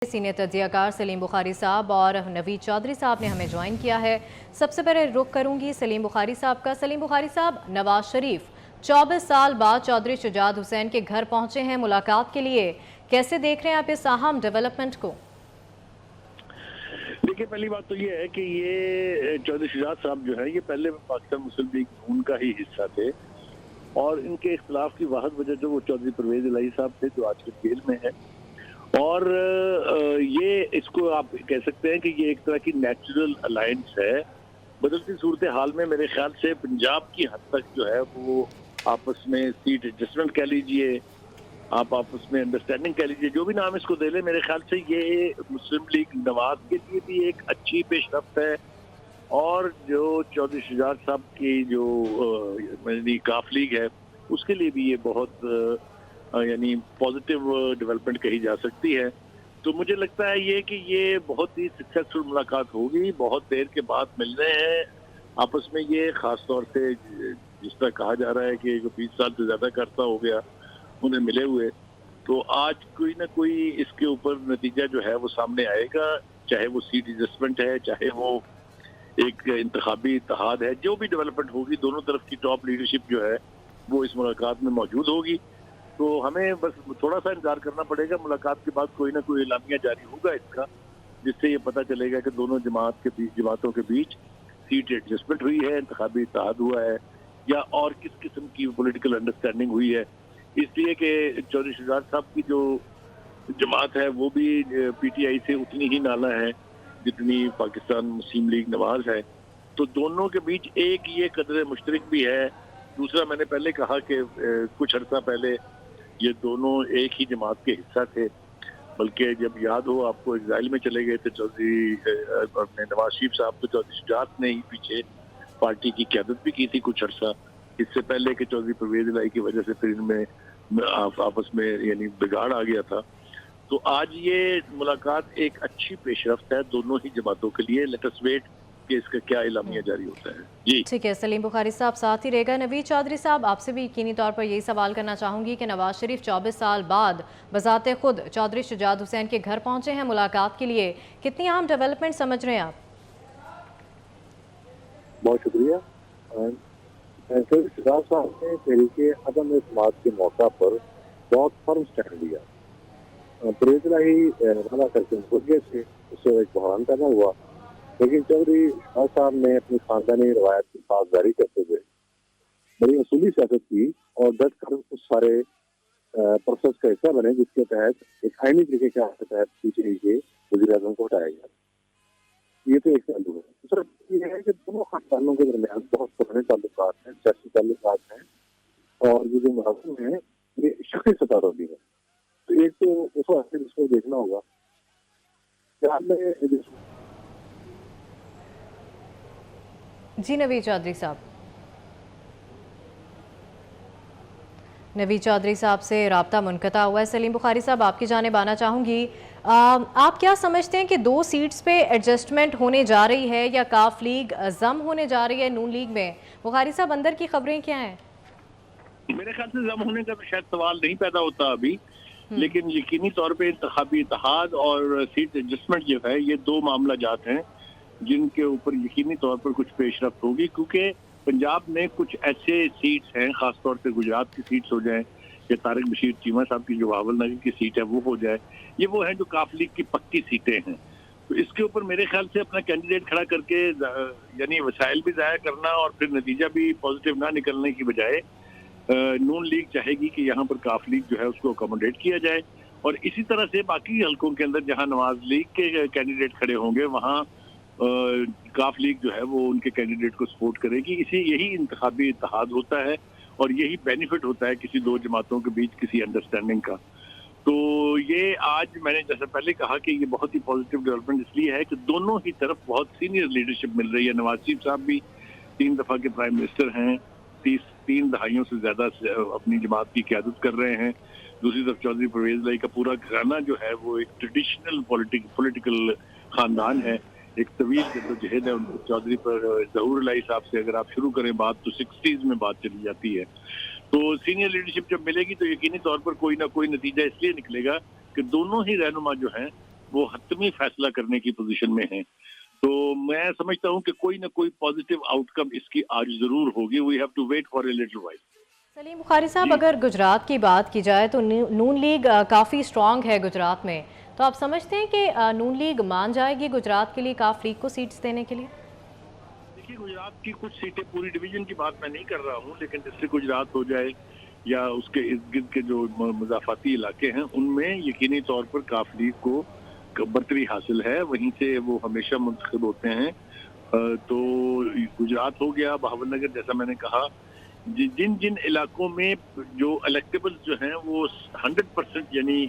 Senior तज्जियाकार Salim Bukhari साहब और नवीद चौधरी साहब ने हमें ज्वाइन किया है। सबसे पहले रुख करूंगी सलीम बुखारी साहब का। सलीम बुखारी साहब, नवाज शरीफ 24 साल बाद चौधरी शुजात हुसैन के घर पहुंचे हैं मुलाकात के लिए। कैसे देख रहे हैं आप इस अहम डेवलपमेंट को? देखिए, पहली बात तो ये है कि ये चौधरी शुजात साहब जो है ये पहले पाकिस्तान मुस्लिम लीग नून का ही हिस्सा थे और इनके इख्तिलाफ की वाहिद वजह जो वो चौधरी परवेज इलाही साहब थे जो आज के जेल में है। और ये इसको आप कह सकते हैं कि ये एक तरह की नेचुरल अलायंस है। बदलती सूरत हाल में मेरे ख्याल से पंजाब की हद तक जो है वो आपस में सीट एडजस्टमेंट कह लीजिए, आप आपस में अंडरस्टैंडिंग कह लीजिए, जो भी नाम इसको दे ले, मेरे ख्याल से ये मुस्लिम लीग नवाज के लिए भी एक अच्छी पेशरफ्त है और जो चौधरी शुजात साहब की जो काफ लीग है उसके लिए भी ये बहुत यानी पॉजिटिव डेवलपमेंट कही जा सकती है। तो मुझे लगता है ये कि ये बहुत ही सक्सेसफुल मुलाकात होगी। बहुत देर के बाद मिल रहे हैं आपस में, ये खास तौर से जिस तरह कहा जा रहा है कि 20 साल से ज्यादा करता हो गया उन्हें मिले हुए, तो आज कोई ना कोई इसके ऊपर नतीजा जो है वो सामने आएगा, चाहे वो सीट एडजस्टमेंट है, चाहे वो एक इंतखाबी इत्तेहाद है। जो भी डेवलपमेंट होगी दोनों तरफ की टॉप लीडरशिप जो है वो इस मुलाकात में मौजूद होगी। तो हमें बस थोड़ा सा इंतजार करना पड़ेगा। मुलाकात के बाद कोई ना कोई एलामिया जारी होगा इसका, जिससे ये पता चलेगा कि दोनों जमातों के बीच सीट एडजस्टमेंट हुई है, इंतखाबी इत्तेहाद हुआ है या और किस किस्म की पॉलिटिकल अंडरस्टैंडिंग हुई है। इसलिए कि चौधरी शुजात साहब की जो जमात है वो भी पीटीआई से उतनी ही नाला है जितनी पाकिस्तान मुस्लिम लीग नवाज है। तो दोनों के बीच एक ये कदर मुश्तरक भी है। दूसरा, मैंने पहले कहा कि कुछ अर्सा पहले ये दोनों एक ही जमात के हिस्सा थे, बल्कि जब याद हो आपको इजराइल में चले गए थे चौधरी अपने नवाज शरीफ साहब, तो चौधरी शुजात ने ही पीछे पार्टी की क़यादत भी की थी कुछ अर्सा, इससे पहले कि चौधरी परवेज इलाही की वजह से फिर इनमें आपस में यानी बिगाड़ आ गया था। तो आज ये मुलाकात एक अच्छी पेशरफ्त है दोनों ही जमातों के लिए। लेट अस वेट कि इसका क्या इलामिया जारी होता है। जी ठीक है, सलीम बुखारी साहब साथ ही रहेगा। नवीद चौधरी साहब, आपसे भी यकीनी तौर पर यही सवाल करना चाहूंगी कि नवाज शरीफ 24 साल बाद बजाते खुद चौधरी शुजात हुसैन के घर पहुंचे हैं मुलाकात के लिए, कितनी अहम डेवलपमेंट समझ रहे हैं आप? बहुत शुक्रिया। चौधरी शुजात साहब ने तहरीके अदम एतमाद के मौका पर बहुत फर्म स्टैंड लिया। परवेज इलाही वादा करके उनको से उससे एक बहरान पैदा हुआ, लेकिन चौधरी शुजात साहब ने अपनी खानदानी रवायत की पासदारी करते हुए बड़ी असूली सियासत की और डट कर उस सारे प्रोसेस का हिस्सा बने जिसके तहत एक आईनी तरीके के तहत पीटीआई के वज़ीर आज़म को हटाया गया। ये तो एक पहलू है। दूसरा ये है कि दोनों खानदानों के दरमियान बहुत पुराने ताल्लुकात हैं, सियासी ताल्लुकात हैं और ये जो मुहाजिर हैं ये शक्ल सतह पर भी है। तो एक तो उस वक्त इसको देखना होगा। जी नवीद चौधरी साहब, नवीद चौधरी साहब से राब्ता मुनक़ता हुआ है। सलीम बुखारी साहब, आपकी जानिब आना चाहूँगी। आप क्या समझते हैं कि 2 सीट्स पे एडजस्टमेंट होने जा रही है या काफ लीग जम होने जा रही है नून लीग में? बुखारी साहब, अंदर की खबरें क्या हैं? मेरे ख्याल से जम होने का तो शायद सवाल नहीं पैदा होता अभी, लेकिन यकीनी तौर पे इंतखाबी इत्तेहाद और सीट एडजस्टमेंट जो है ये 2 मामला जात हैं जिनके ऊपर यकीनी तौर पर कुछ पेशरफ्त होगी, क्योंकि पंजाब में कुछ ऐसे सीट्स हैं, खासतौर से गुजरात की सीट्स हो जाए या तारिक बशीर चीमा साहब की जो बावलनगर की सीट है वो हो जाए, ये वो है जो काफ लीग की पक्की सीटें हैं। तो इसके ऊपर मेरे ख्याल से अपना कैंडिडेट खड़ा करके यानी वसाइल भी ज़ाया करना और फिर नतीजा भी पॉजिटिव ना निकलने की बजाय नून लीग चाहेगी कि यहाँ पर काफ लीग जो है उसको अकोमोडेट किया जाए और इसी तरह से बाकी हलकों के अंदर जहाँ नवाज लीग के कैंडिडेट खड़े होंगे वहाँ काफ लीग जो है वो उनके कैंडिडेट को सपोर्ट करेगी। यही इंतखाबी इत्तेहाद होता है और यही बेनिफिट होता है किसी 2 जमातों के बीच किसी अंडरस्टैंडिंग का। तो ये आज मैंने जैसे पहले कहा कि ये बहुत ही पॉजिटिव डेवलपमेंट इसलिए है कि दोनों ही तरफ बहुत सीनियर लीडरशिप मिल रही है। नवाज शरीफ साहब भी 3 दफा के प्राइम मिनिस्टर हैं, 3 दहाइयों से ज्यादा अपनी जमात की क़यादत कर रहे हैं। दूसरी तरफ चौधरी परवेज इलाही का पूरा घराना जो है वो एक ट्रेडिशनल पॉलिटिकल खानदान है, एक तवील जद्दोजहद है उनको। चौधरी पर ज़हूर इलाही साहब से अगर आप शुरू करें बात तो 60s में बात चली जाती है। तो सीनियर लीडरशिप जब मिलेगी तो यकीनी तौर पर कोई ना कोई नतीजा इसलिए निकलेगा कि दोनों ही रहनुमा जो हैं वो हतमी फैसला करने की पोजीशन में हैं। तो मैं समझता हूं कि कोई ना कोई पॉजिटिव आउटकम इसकी आज जरूर होगी। We have to wait for a little while. Salim Bukhari साहब, जी। अगर गुजरात की बात की जाए तो नून लीग काफ़ी स्ट्रॉन्ग है गुजरात में, तो आप समझते हैं कि नून लीग मान जाएगी गुजरात के लिए काफ लीग को सीट्स देने के लिए? देखिए, गुजरात की कुछ सीटें, पूरी डिवीजन की बात मैं नहीं कर रहा हूँ, लेकिन डिस्ट्रिक्ट गुजरात हो जाए या उसके इर्द गिर्द के जो मजाफाती इलाके हैं, उनमें यकीनी तौर पर काफ लीग को बर्तरी हासिल है। वहीं से वो हमेशा मुंतखब होते हैं। तो गुजरात हो गया, भावनगर, जैसा मैंने कहा, जिन जिन इलाकों में जो इलेक्टेबल्स जो हैं वो 100% यानी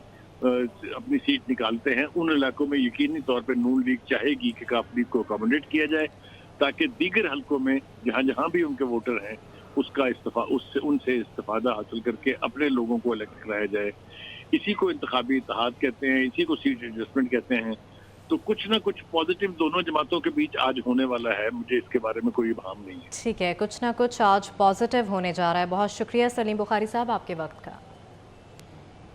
अपनी सीट निकालते हैं, उन इलाकों में यकीनी तौर पर नून लीग चाहेगी कि काफ लीग को अकोमोडेट किया जाए, ताकि दीगर हलकों में जहां जहां भी उनके वोटर हैं उसका उनसे इस्तेफादा हासिल करके अपने लोगों को इलेक्ट कराया जाए। इसी को इंतखाबी इत्तेहाद कहते हैं, इसी को सीट एडजस्टमेंट कहते हैं। तो कुछ ना कुछ पॉजिटिव दोनों जमातों के बीच आज होने वाला है, मुझे इसके बारे में कोई इबाम नहीं है। ठीक है, कुछ ना कुछ आज पॉजिटिव होने जा रहा है। बहुत शुक्रिया सलीम बुखारी साहब आपके वक्त का।